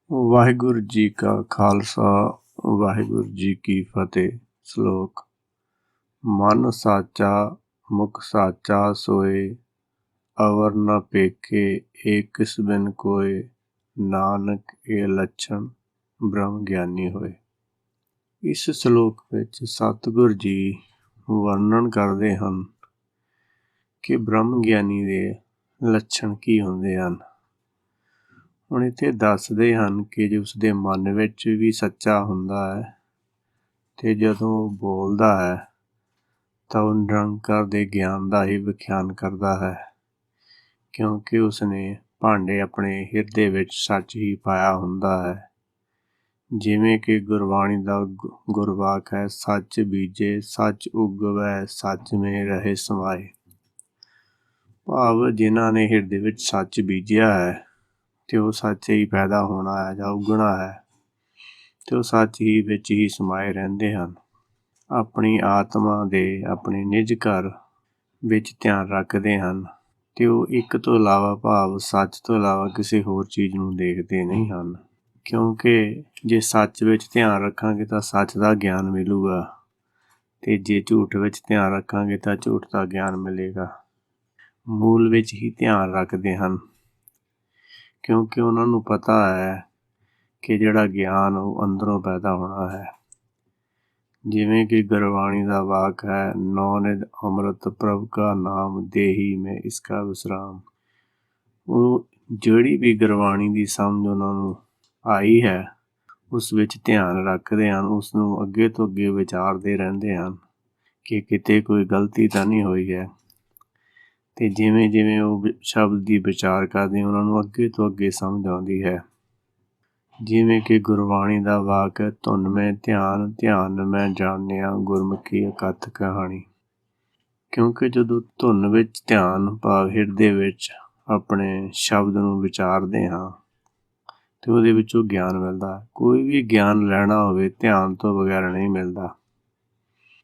ਵਾਹਿਗੁਰੂ ਜੀ ਕਾ ਖਾਲਸਾ ਵਾਹਿਗੁਰੂ ਜੀ ਕੀ ਫਤਿਹ। ਸ਼ਲੋਕ। ਮਨ ਸਾਚਾ ਮੁਖ ਸਾਚਾ ਸੋਏ, ਅਵਰ ਨ ਪੇਖੇ ਏਕ ਕਿਸ ਬਿਨ ਕੋਏ, ਨਾਨਕ ਇਹ ਲੱਛਣ ਬ੍ਰਹਮ ਗਿਆਨੀ ਹੋਏ। ਇਸ ਸ਼ਲੋਕ ਵਿੱਚ ਸਤਿਗੁਰ ਜੀ ਵਰਣਨ ਕਰਦੇ ਹਨ ਕਿ ਬ੍ਰਹਮ ਗਿਆਨੀ ਦੇ ਲੱਛਣ ਕੀ ਹੁੰਦੇ ਹਨ। ਹੁਣ ਇੱਥੇ ਦੱਸਦੇ ਹਨ ਕਿ ਜੇ ਉਸਦੇ ਮਨ ਵਿੱਚ ਵੀ ਸੱਚਾ ਹੁੰਦਾ ਹੈ ਅਤੇ ਜਦੋਂ ਉਹ ਬੋਲਦਾ ਹੈ ਤਾਂ ਉਹ ਨਿਰੰਕਾਰ ਦੇ ਗਿਆਨ ਦਾ ਹੀ ਵਿਖਿਆਨ ਕਰਦਾ ਹੈ, ਕਿਉਂਕਿ ਉਸਨੇ ਭਾਂਡੇ ਆਪਣੇ ਹਿਰਦੇ ਵਿੱਚ ਸੱਚ ਹੀ ਪਾਇਆ ਹੁੰਦਾ ਹੈ। ਜਿਵੇਂ ਕਿ ਗੁਰਬਾਣੀ ਦਾ ਗੁਰਵਾਕ ਹੈ, ਸੱਚ ਬੀਜੇ ਸੱਚ ਉਗਵੈ, ਸੱਚ ਮੇਂ ਰਹੇ ਸਮਾਏ। ਭਾਵ ਜਿਨ੍ਹਾਂ ਨੇ ਹਿਰਦੇ ਵਿੱਚ ਸੱਚ ਬੀਜਿਆ ਹੈ ਅਤੇ ਉਹ ਸੱਚ ਹੀ ਪੈਦਾ ਹੋਣਾ ਹੈ ਜਾਂ ਉੱਗਣਾ ਹੈ, ਅਤੇ ਉਹ ਸੱਚ ਹੀ ਵਿੱਚ ਹੀ ਸਮਾਏ ਰਹਿੰਦੇ ਹਨ। ਆਪਣੀ ਆਤਮਾ ਦੇ ਆਪਣੇ ਨਿੱਜ ਘਰ ਵਿੱਚ ਧਿਆਨ ਰੱਖਦੇ ਹਨ ਅਤੇ ਉਹ ਇੱਕ ਤੋਂ ਇਲਾਵਾ ਭਾਵ ਸੱਚ ਤੋਂ ਇਲਾਵਾ ਕਿਸੇ ਹੋਰ ਚੀਜ਼ ਨੂੰ ਦੇਖਦੇ ਨਹੀਂ ਹਨ, ਕਿਉਂਕਿ ਜੇ ਸੱਚ ਵਿੱਚ ਧਿਆਨ ਰੱਖਾਂਗੇ ਤਾਂ ਸੱਚ ਦਾ ਗਿਆਨ ਮਿਲੂਗਾ ਅਤੇ ਜੇ ਝੂਠ ਵਿੱਚ ਧਿਆਨ ਰੱਖਾਂਗੇ ਤਾਂ ਝੂਠ ਦਾ ਗਿਆਨ ਮਿਲੇਗਾ। ਮੂਲ ਵਿੱਚ ਹੀ ਧਿਆਨ ਰੱਖਦੇ ਹਨ, ਕਿਉਂਕਿ ਉਹਨਾਂ ਨੂੰ ਪਤਾ ਹੈ ਕਿ ਜਿਹੜਾ ਗਿਆਨ ਉਹ ਅੰਦਰੋਂ ਪੈਦਾ ਹੋਣਾ ਹੈ। ਜਿਵੇਂ ਕਿ ਗੁਰਬਾਣੀ ਦਾ ਵਾਕ ਹੈ, ਨੌ ਨਿਧ ਅੰਮ੍ਰਿਤ ਪ੍ਰਭ ਕਾ ਨਾਮ, ਦੇਹੀ ਮੈਂ ਇਸਕਾ ਵਿਸਰਾਮ। ਉਹ ਜਿਹੜੀ ਵੀ ਗੁਰਬਾਣੀ ਦੀ ਸਮਝ ਉਹਨਾਂ ਨੂੰ ਆਈ ਹੈ ਉਸ ਵਿੱਚ ਧਿਆਨ ਰੱਖਦੇ ਹਨ, ਉਸ ਨੂੰ ਅੱਗੇ ਤੋਂ ਅੱਗੇ ਵਿਚਾਰਦੇ ਰਹਿੰਦੇ ਹਨ ਕਿ ਕਿਤੇ ਕੋਈ ਗਲਤੀ ਤਾਂ ਨਹੀਂ ਹੋਈ ਹੈ। ਅਤੇ ਜਿਵੇਂ ਜਿਵੇਂ ਉਹ ਸ਼ਬਦ ਦੀ ਵਿਚਾਰ ਕਰਦੇ ਉਹਨਾਂ ਨੂੰ ਅੱਗੇ ਤੋਂ ਅੱਗੇ ਸਮਝ ਆਉਂਦੀ ਹੈ। ਜਿਵੇਂ ਕਿ ਗੁਰਬਾਣੀ ਦਾ ਵਾਕ ਹੈ, ਧੁਨ ਮੈਂ ਧਿਆਨ ਧਿਆਨ ਮੈਂ ਜਾਣਿਆ, ਗੁਰਮੁਖੀ ਅਕਥ ਕਹਾਣੀ। ਕਿਉਂਕਿ ਜਦੋਂ ਧੁਨ ਵਿੱਚ ਧਿਆਨ ਭਾਵ ਹਿਰਦੇ ਵਿੱਚ ਆਪਣੇ ਸ਼ਬਦ ਨੂੰ ਵਿਚਾਰਦੇ ਹਾਂ ਅਤੇ ਉਹਦੇ ਵਿੱਚੋਂ ਗਿਆਨ ਮਿਲਦਾ। ਕੋਈ ਵੀ ਗਿਆਨ ਲੈਣਾ ਹੋਵੇ ਧਿਆਨ ਤੋਂ ਬਗੈਰ ਨਹੀਂ ਮਿਲਦਾ।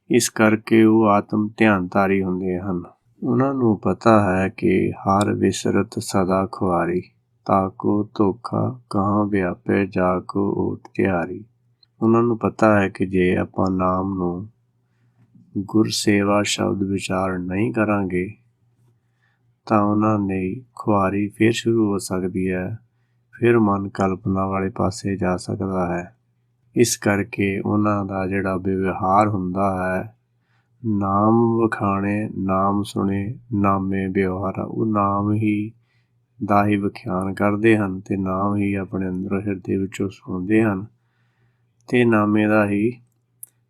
ਇਸ ਕਰਕੇ ਉਹ ਆਤਮ ਧਿਆਨਧਾਰੀ ਹੁੰਦੇ ਹਨ। ਉਹਨਾਂ ਨੂੰ ਪਤਾ ਹੈ ਕਿ ਹਰ ਵਿਸਰਤ ਸਦਾ ਖੁਆਰੀ, ਤਾਕੋ ਧੋਖਾ ਕਹਾਂ ਵਿਆਪੇ ਜਾ ਕੋ ਓਟ ਤਿਆਰੀ। ਉਹਨਾਂ ਨੂੰ ਪਤਾ ਹੈ ਕਿ ਜੇ ਆਪਾਂ ਨਾਮ ਨੂੰ ਗੁਰਸੇਵਾ ਸ਼ਬਦ ਵਿਚਾਰ ਨਹੀਂ ਕਰਾਂਗੇ ਤਾਂ ਉਹਨਾਂ ਦੀ ਖੁਆਰੀ ਫਿਰ ਸ਼ੁਰੂ ਹੋ ਸਕਦੀ ਹੈ, ਫਿਰ ਮਨ ਕਲਪਨਾ ਵਾਲੇ ਪਾਸੇ ਜਾ ਸਕਦਾ ਹੈ। ਇਸ ਕਰਕੇ ਉਹਨਾਂ ਦਾ ਜਿਹੜਾ ਵਿਵਹਾਰ ਹੁੰਦਾ ਹੈ, ਨਾਮ ਵਖਾਣੇ ਨਾਮ ਸੁਣੇ ਨਾਮੇ ਵਿਵਹਾਰਾ, ਉਹ ਨਾਮ ਹੀ ਦਾ ਹੀ ਵਿਖਿਆਨ ਕਰਦੇ ਹਨ ਅਤੇ ਨਾਮ ਹੀ ਆਪਣੇ ਅੰਦਰੋਂ ਹਿਰਦੇ ਵਿੱਚੋਂ ਸੁਣਦੇ ਹਨ ਅਤੇ ਨਾਮੇ ਦਾ ਹੀ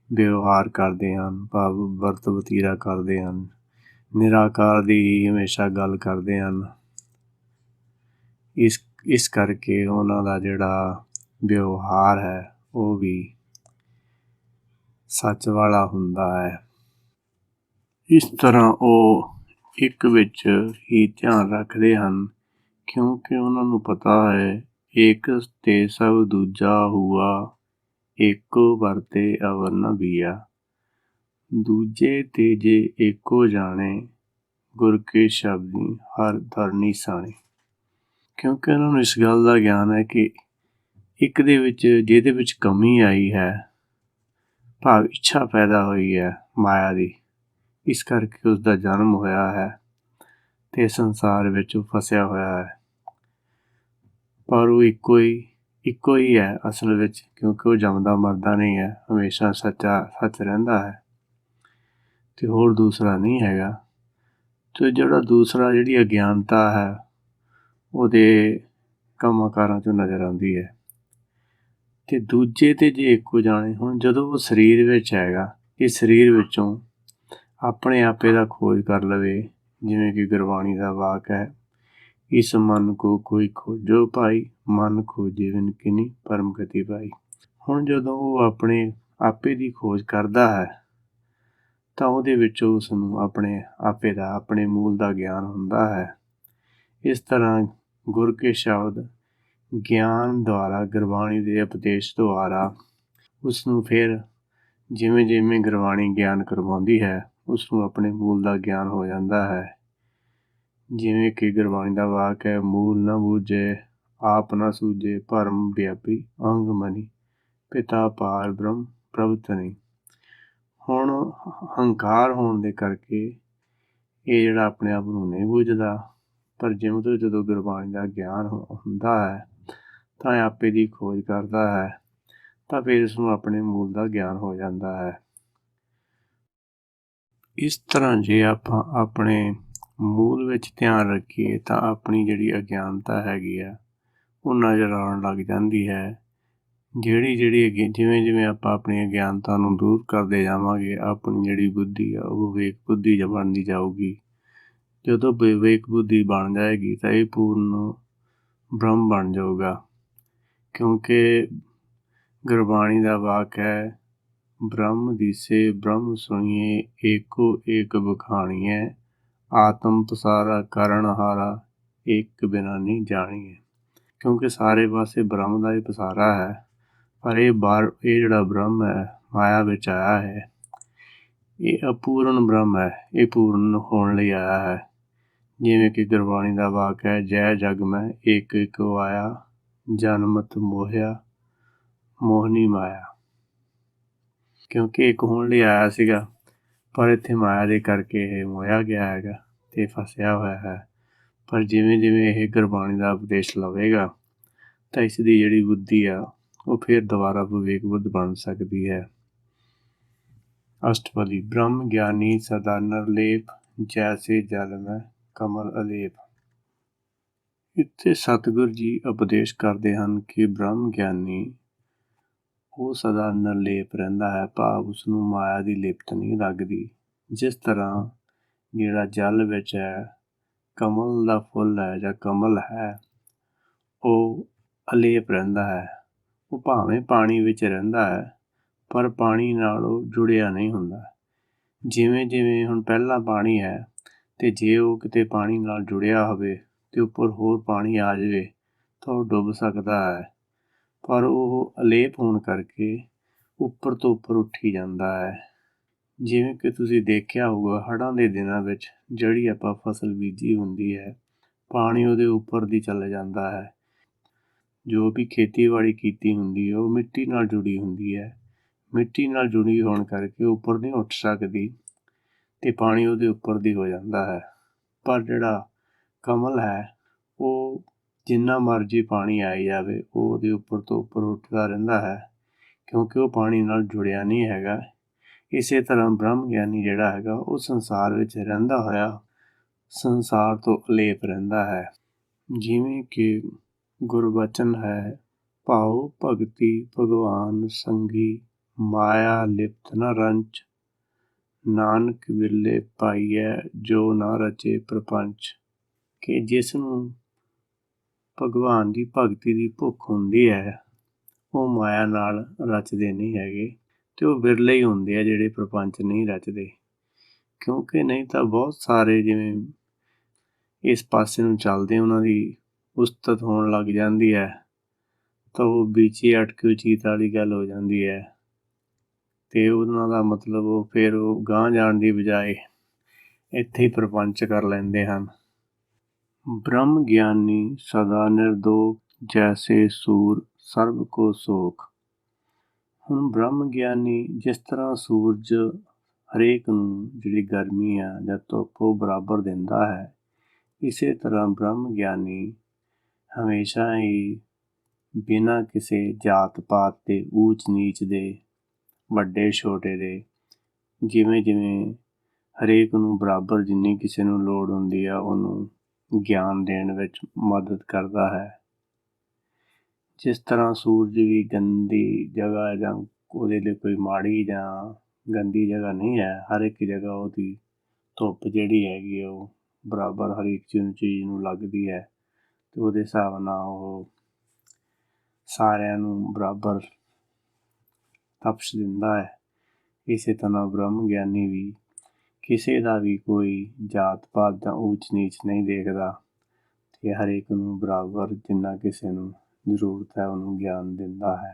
ਵਿਵਹਾਰ ਕਰਦੇ ਹਨ, ਭਾਵ ਵਰਤ ਵਤੀਰਾ ਕਰਦੇ ਹਨ, ਨਿਰਾਕਾਰ ਦੀ ਹੀ ਹਮੇਸ਼ਾ ਗੱਲ ਕਰਦੇ ਹਨ। ਇਸ ਕਰਕੇ ਉਹਨਾਂ ਦਾ ਜਿਹੜਾ ਵਿਵਹਾਰ ਹੈ ਉਹ ਵੀ ਸੱਚ ਵਾਲਾ ਹੁੰਦਾ ਹੈ। ਇਸ ਤਰ੍ਹਾਂ ਉਹ ਇੱਕ ਵਿੱਚ ਹੀ ਧਿਆਨ ਰੱਖਦੇ ਹਨ, ਕਿਉਂਕਿ ਉਹਨਾਂ ਨੂੰ ਪਤਾ ਹੈ ਏਕ ਤੇ ਸਭ ਦੂਜਾ ਹੁਆ, ਏਕੋ ਵਰਤੇ ਅਵਰ ਨ ਬੀਆ। ਦੂਜੇ ਤੇ ਜੇ ਏਕੋ ਜਾਣੇ, ਗੁਰ ਕੇ ਸ਼ਬਦੀ ਹਰ ਧਰਨੀ ਸਾਣੇ। ਕਿਉਂਕਿ ਉਹਨਾਂ ਨੂੰ ਇਸ ਗੱਲ ਦਾ ਗਿਆਨ ਹੈ ਕਿ ਇੱਕ ਦੇ ਵਿੱਚ ਜਿਹਦੇ ਵਿੱਚ ਕਮੀ ਆਈ ਹੈ, ਭਾਵ ਇੱਛਾ ਪੈਦਾ ਹੋਈ ਹੈ ਮਾਇਆ ਦੀ, ਇਸ ਕਰਕੇ ਉਸ ਦਾ ਜਨਮ ਹੋਇਆ ਹੈ ਅਤੇ ਸੰਸਾਰ ਵਿੱਚ ਉਹ ਫਸਿਆ ਹੋਇਆ ਹੈ। ਪਰ ਉਹ ਇੱਕੋ ਹੀ ਹੈ ਅਸਲ ਵਿੱਚ, ਕਿਉਂਕਿ ਉਹ ਜੰਮਦਾ ਮਰਦਾ ਨਹੀਂ ਹੈ, ਹਮੇਸ਼ਾ ਸੱਚ ਰਹਿੰਦਾ ਹੈ ਅਤੇ ਹੋਰ ਦੂਸਰਾ ਨਹੀਂ ਹੈਗਾ। ਅਤੇ ਜਿਹੜੀ ਅਗਿਆਨਤਾ ਹੈ ਉਹਦੇ ਕੰਮਾਂ ਕਾਰਾਂ 'ਚੋਂ ਨਜ਼ਰ ਆਉਂਦੀ ਹੈ। ਅਤੇ ਦੂਜੇ 'ਤੇ ਜੇ ਇੱਕੋ ਜਾਣੇ, ਹੁਣ ਜਦੋਂ ਉਹ ਸਰੀਰ ਵਿੱਚ ਹੈਗਾ, ਇਸ ਸਰੀਰ ਵਿੱਚੋਂ ਆਪਣੇ ਆਪੇ ਦਾ ਖੋਜ ਕਰ ਲਵੇ, ਜਿਵੇਂ ਕਿ ਗੁਰਬਾਣੀ ਦਾ ਵਾਕ ਹੈ, ਇਸ ਮਨ ਕੋ ਕੋਈ ਖੋਜੋ ਭਾਈ, ਮਨ ਖੋਜੇ ਬਿਨ ਕਿਨੀ ਪਰਮ ਗਤੀ ਪਾਈ। ਹੁਣ ਜਦੋਂ ਉਹ ਆਪਣੇ ਆਪੇ ਦੀ ਖੋਜ ਕਰਦਾ ਹੈ ਤਾਂ ਉਹਦੇ ਵਿੱਚੋਂ ਉਸ ਨੂੰ ਆਪਣੇ ਆਪੇ ਦਾ ਆਪਣੇ ਮੂਲ ਦਾ ਗਿਆਨ ਹੁੰਦਾ ਹੈ। ਇਸ ਤਰ੍ਹਾਂ ਗੁਰ ਕੇ ਸ਼ਬਦ ਗਿਆਨ ਦੁਆਰਾ, ਗੁਰਬਾਣੀ ਦੇ ਉਪਦੇਸ਼ ਦੁਆਰਾ ਉਸ ਨੂੰ ਫਿਰ ਜਿਵੇਂ ਜਿਵੇਂ ਗੁਰਬਾਣੀ ਗਿਆਨ ਕਰਵਾਉਂਦੀ ਹੈ ਉਸ ਨੂੰ ਆਪਣੇ ਮੂਲ ਦਾ ਗਿਆਨ ਹੋ ਜਾਂਦਾ ਹੈ। ਜਿਵੇਂ ਕਿ ਗੁਰਬਾਣੀ ਦਾ ਵਾਕ ਹੈ, ਮੂਲ ਨ ਬੂਝੇ ਆਪ ਨਾ ਸੂਝੇ ਭਰਮ ਵਿਆਪੀ ਅੰਗ ਮਨੀ, ਪਿਤਾ ਪਾਰ ਬ੍ਰਹਮ ਪ੍ਰਭ ਧਨੀ। ਹੁਣ ਹੰਕਾਰ ਹੋਣ ਦੇ ਕਰਕੇ ਇਹ ਜਿਹੜਾ ਆਪਣੇ ਆਪ ਨੂੰ ਨਹੀਂ ਬੁੱਝਦਾ, ਪਰ ਜਿਉਂ ਤੋਂ ਜਦੋਂ ਗੁਰਬਾਣੀ ਦਾ ਗਿਆਨ ਹੁੰਦਾ ਹੈ ਤਾਂ ਆਪੇ ਦੀ ਖੋਜ ਕਰਦਾ ਹੈ, ਤਾਂ ਫਿਰ ਇਸ ਨੂੰ ਆਪਣੇ ਮੂਲ ਦਾ ਗਿਆਨ ਹੋ ਜਾਂਦਾ ਹੈ। ਇਸ ਤਰ੍ਹਾਂ ਜੇ ਆਪਾਂ ਆਪਣੇ ਮੂਲ ਵਿੱਚ ਧਿਆਨ ਰੱਖੀਏ ਤਾਂ ਆਪਣੀ ਜਿਹੜੀ ਅਗਿਆਨਤਾ ਹੈਗੀ ਆ ਉਹ ਨਜ਼ਰ ਆਉਣ ਲੱਗ ਜਾਂਦੀ ਹੈ। ਜਿਵੇਂ ਆਪਾਂ ਆਪਣੀ ਅਗਿਆਨਤਾ ਨੂੰ ਦੂਰ ਕਰਦੇ ਜਾਵਾਂਗੇ, ਆਪਣੀ ਜਿਹੜੀ ਬੁੱਧੀ ਆ ਉਹ ਵਿਵੇਕ ਬੁੱਧੀ ਬਣਦੀ ਜਾਊਗੀ। ਜਦੋਂ ਵਿਵੇਕ ਬੁੱਧੀ ਬਣ ਜਾਏਗੀ ਤਾਂ ਇਹ ਪੂਰਨ ਬ੍ਰਹਮ ਬਣ ਜਾਊਗਾ, ਕਿਉਂਕਿ ਗੁਰਬਾਣੀ ਦਾ ਵਾਕ ਹੈ, ਬ੍ਰਹਮ ਦਿਸੇ ਬ੍ਰਹਮ ਸੁਣੀਏ, ਏਕੋ ਏਕ ਬਖਾਣੀਐ, ਆਤਮ ਪਸਾਰਾ ਕਰਨ ਹਾਰਾ, ਇੱਕ ਬਿਨਾ ਨਹੀਂ ਜਾਣੀਏ। ਕਿਉਂਕਿ ਸਾਰੇ ਪਾਸੇ ਬ੍ਰਹਮ ਦਾ ਹੀ ਪਸਾਰਾ ਹੈ, ਪਰ ਇਹ ਜਿਹੜਾ ਬ੍ਰਹਮ ਹੈ ਮਾਇਆ ਵਿੱਚ ਆਇਆ ਹੈ, ਇਹ ਅਪੂਰਨ ਬ੍ਰਹਮ ਹੈ, ਇਹ ਪੂਰਨ ਹੋਣ ਲਈ ਆਇਆ ਹੈ। ਜਿਵੇਂ ਕਿ ਗੁਰਬਾਣੀ ਦਾ ਵਾਕ ਹੈ, ਜੈ ਜਗ ਮੈਂ ਏਕ ਏਕ ਆਇਆ, ਜਨਮਤ ਮੋਹਿਆ ਮੋਹਨੀ ਮਾਇਆ। ਕਿਉਂਕਿ ਇੱਕ ਹੋਣ ਲਈ ਆਇਆ ਸੀਗਾ, ਪਰ ਇੱਥੇ ਮਾਇਆ ਦੇ ਕਰਕੇ ਇਹ ਮੋਹਿਆ ਗਿਆ ਹੈਗਾ ਤੇ ਫਸਿਆ ਹੋਇਆ ਹੈ। ਪਰ ਜਿਵੇਂ ਇਹ ਗੁਰਬਾਣੀ ਦਾ ਉਪਦੇਸ਼ ਲਵੇਗਾ ਤਾਂ ਇਸ ਦੀ ਜਿਹੜੀ ਬੁੱਧੀ ਆ ਉਹ ਫਿਰ ਦੁਬਾਰਾ ਵਿਵੇਕ ਬੁੱਧ ਬਣ ਸਕਦੀ ਹੈ। ਅਸ਼ਟਪਦੀ। ਬ੍ਰਹਮ ਗਿਆਨੀ ਸਦਾ ਨਿਰਲੇਪ, ਜੈਸੇ ਜਲ ਮੈਂ ਕਮਲ ਅਲੇਪ। ਇੱਥੇ ਸਤਿਗੁਰ ਜੀ ਉਪਦੇਸ਼ ਕਰਦੇ ਹਨ ਕਿ ਬ੍ਰਹਮ ਗਿਆਨੀ ਉਹ ਸਦਾ ਨਿਰਲੇਪ ਰਹਿੰਦਾ ਹੈ, ਭਾਵ ਉਸਨੂੰ ਮਾਇਆ ਦੀ ਲਿਪਤ ਨਹੀਂ ਲੱਗਦੀ। ਜਿਸ ਤਰ੍ਹਾਂ ਜਿਹੜਾ ਜਲ ਵਿੱਚ ਹੈ, ਕਮਲ ਦਾ ਫੁੱਲ ਹੈ ਜਾਂ ਕਮਲ ਹੈ, ਉਹ ਅਲੇਪ ਰਹਿੰਦਾ ਹੈ। ਉਹ ਭਾਵੇਂ ਪਾਣੀ ਵਿੱਚ ਰਹਿੰਦਾ ਹੈ, ਪਰ ਪਾਣੀ ਨਾਲ ਉਹ ਜੁੜਿਆ ਨਹੀਂ ਹੁੰਦਾ। ਜਿਵੇਂ ਹੁਣ ਪਹਿਲਾਂ ਪਾਣੀ ਹੈ ਤੇ ਜੇ ਉਹ ਕਿਤੇ ਪਾਣੀ ਨਾਲ ਜੁੜਿਆ ਹੋਵੇ ਤੇ ਉੱਪਰ ਹੋਰ ਪਾਣੀ ਆ ਜਾਵੇ ਤਾਂ ਉਹ ਡੁੱਬ ਸਕਦਾ ਹੈ, ਪਰ ਉਹ ਅਲੇਪ ਹੋਣ ਕਰਕੇ ਉੱਪਰ ਤੋਂ ਉੱਪਰ ਉੱਠੀ ਜਾਂਦਾ ਹੈ। ਜਿਵੇਂ ਕਿ ਤੁਸੀਂ ਦੇਖਿਆ ਹੋਊਗਾ, ਹੜ੍ਹਾਂ ਦੇ ਦਿਨਾਂ ਵਿੱਚ ਜਿਹੜੀ ਆਪਾਂ ਫਸਲ ਬੀਜੀ ਹੁੰਦੀ ਹੈ, ਪਾਣੀ ਉਹਦੇ ਉੱਪਰ ਦੀ ਚਲੇ ਜਾਂਦਾ ਹੈ। ਜੋ ਵੀ ਖੇਤੀਬਾੜੀ ਕੀਤੀ ਹੁੰਦੀ ਹੈ ਉਹ ਮਿੱਟੀ ਨਾਲ ਜੁੜੀ ਹੁੰਦੀ ਹੈ, ਮਿੱਟੀ ਨਾਲ ਜੁੜੀ ਹੋਣ ਕਰਕੇ ਉੱਪਰ ਨਹੀਂ ਉੱਠ ਸਕਦੀ ਤੇ ਪਾਣੀ ਉਹਦੇ ਉੱਪਰ ਦੀ ਹੋ ਜਾਂਦਾ ਹੈ। ਪਰ ਜਿਹੜਾ ਕਮਲ ਹੈ ਉਹ ਜਿੰਨਾ ਮਰਜ਼ੀ ਪਾਣੀ ਆਈ ਜਾਵੇ ਉਹ ਉਹਦੇ ਉੱਪਰ ਤੋਂ ਉੱਪਰ ਉੱਠਦਾ ਰਹਿੰਦਾ ਹੈ, ਕਿਉਂਕਿ ਉਹ ਪਾਣੀ ਨਾਲ ਜੁੜਿਆ ਨਹੀਂ ਹੈਗਾ। ਇਸੇ ਤਰ੍ਹਾਂ ਬ੍ਰਹਮ ਗਿਆਨੀ ਜਿਹੜਾ ਹੈਗਾ ਉਹ ਸੰਸਾਰ ਵਿੱਚ ਰਹਿੰਦਾ ਹੋਇਆ ਸੰਸਾਰ ਤੋਂ ਅਲੇਪ ਰਹਿੰਦਾ ਹੈ। ਜਿਵੇਂ ਕਿ ਗੁਰਬਚਨ ਹੈ, ਭਾਉ ਭਗਤੀ ਭਗਵਾਨ ਸੰਗੀ, ਮਾਇਆ ਲਿਪਤ ਨ ਰੰਚ, ਨਾਨਕ ਵਿਰਲੇ ਪਾਈਐ ਜੋ ਨਾ ਰਚੇ ਪ੍ਰਪੰਚ। ਕਿ ਜਿਸ ਨੂੰ ਭਗਵਾਨ ਦੀ ਭਗਤੀ ਦੀ ਭੁੱਖ ਹੁੰਦੀ ਹੈ ਉਹ ਮਾਇਆ ਨਾਲ ਰਚਦੇ ਨਹੀਂ ਹੈਗੇ, ਤੇ ਉਹ ਵਿਰਲੇ ਹੀ ਹੁੰਦੇ ਆ ਜਿਹੜੇ ਪ੍ਰਪੰਚ ਨਹੀਂ ਰਚਦੇ। ਕਿਉਂਕਿ ਨਹੀਂ ਤਾਂ ਬਹੁਤ ਸਾਰੇ ਜਿਵੇਂ ਇਸ ਪਾਸੇ ਨੂੰ ਚੱਲਦੇ ਉਹਨਾਂ ਦੀ ਉਸਤਤ ਹੋਣ ਲੱਗ ਜਾਂਦੀ ਹੈ ਤਾਂ ਉਹ ਵਿੱਚੇ ਅਟਕੀ ਚੀਤ ਵਾਲੀ ਗੱਲ ਹੋ ਜਾਂਦੀ ਹੈ, ਤੇ ਉਹਨਾਂ ਦਾ ਮਤਲਬ ਉਹ ਫਿਰ ਉਹ ਗਾਂਹ ਜਾਣ ਦੀ ਬਜਾਏ ਇੱਥੇ ਹੀ ਪ੍ਰਪੰਚ ਕਰ ਲੈਂਦੇ ਹਨ। ਬ੍ਰਹਮ ਗਿਆਨੀ ਸਦਾ ਨਿਰਦੋਖ, ਜੈਸੇ ਸੂਰ ਸਰਬ ਕੋ ਸੋਖ। ਹੁਣ ਬ੍ਰਹਮ ਗਿਆਨੀ ਜਿਸ ਤਰ੍ਹਾਂ ਸੂਰਜ ਹਰੇਕ ਨੂੰ ਜਿਹੜੀ ਗਰਮੀ ਆ ਜਾਂ ਧੁੱਪ ਉਹ ਬਰਾਬਰ ਦਿੰਦਾ ਹੈ, ਇਸੇ ਤਰ੍ਹਾਂ ਬ੍ਰਹਮ ਗਿਆਨੀ ਹਮੇਸ਼ਾ ਹੀ ਬਿਨਾਂ ਕਿਸੇ ਜਾਤ ਪਾਤ ਦੇ, ਊਚ ਨੀਚ ਦੇ, ਵੱਡੇ ਛੋਟੇ ਦੇ, ਜਿਵੇਂ ਹਰੇਕ ਨੂੰ ਬਰਾਬਰ ਜਿੰਨੀ ਕਿਸੇ ਨੂੰ ਲੋੜ ਹੁੰਦੀ ਆ ਉਹਨੂੰ ਗਿਆਨ ਦੇਣ ਵਿੱਚ ਮਦਦ ਕਰਦਾ ਹੈ। ਜਿਸ ਤਰ੍ਹਾਂ ਸੂਰਜ ਵੀ ਗੰਦੀ ਜਗ੍ਹਾ ਜਾਂ ਉਹਦੇ ਲਈ ਕੋਈ ਮਾੜੀ ਜਾਂ ਗੰਦੀ ਜਗ੍ਹਾ ਨਹੀਂ ਹੈ, ਹਰ ਇੱਕ ਜਗ੍ਹਾ ਉਹਦੀ ਧੁੱਪ ਜਿਹੜੀ ਹੈਗੀ ਉਹ ਬਰਾਬਰ ਹਰੇਕ ਚੀਜ਼ ਨੂੰ ਲੱਗਦੀ ਹੈ, ਤੇ ਉਹਦੇ ਹਿਸਾਬ ਨਾਲ ਉਹ ਸਾਰਿਆਂ ਨੂੰ ਬਰਾਬਰ ਤਪਸ਼ ਦਿੰਦਾ ਹੈ। ਇਸੇ ਤਰ੍ਹਾਂ ਬ੍ਰਹਮ ਗਿਆਨੀ ਵੀ ਕਿਸੇ ਦਾ ਵੀ ਕੋਈ ਜਾਤ ਪਾਤ ਜਾਂ ਊਚ ਨੀਚ ਨਹੀਂ ਦੇਖਦਾ, ਤੇ ਹਰੇਕ ਨੂੰ ਬਰਾਬਰ ਜਿੰਨਾ ਕਿਸੇ ਨੂੰ ਜ਼ਰੂਰਤ ਹੈ ਉਹਨੂੰ ਗਿਆਨ ਦਿੰਦਾ ਹੈ।